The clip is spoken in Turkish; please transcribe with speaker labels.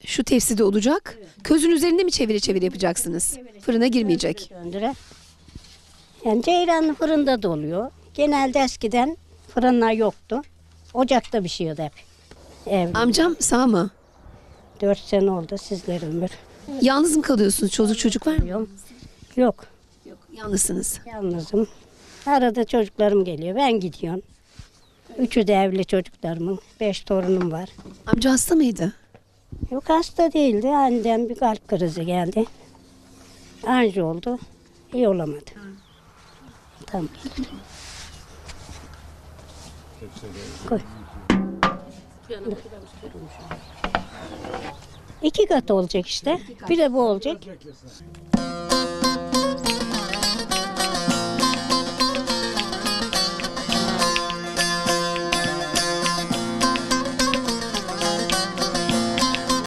Speaker 1: şu tepside olacak. Közün üzerinde mi çevire çevire yapacaksınız? Fırına girmeyecek.
Speaker 2: Döndüre. Yani ceyranlı fırında da oluyor. Genelde eskiden fırınlar yoktu. Ocakta pişiyordu hep. Evde.
Speaker 1: Amcam sağ mı?
Speaker 2: 4 sene oldu sizler ömür.
Speaker 1: Yalnız mı kalıyorsunuz? Çocuk çocuk var mı?
Speaker 2: Yok.
Speaker 1: Yok. Yalnızsınız.
Speaker 2: Yalnızım. Arada çocuklarım geliyor. Ben gidiyorum. Üçü de evli çocuklarımın. 5 torunum var.
Speaker 1: Amca hasta mıydı?
Speaker 2: Yok hasta değildi. Aniden bir kalp krizi geldi. Anji oldu. İyi olamadı. Tamam. Koy. 2 kat olacak işte. Bir de bu olacak.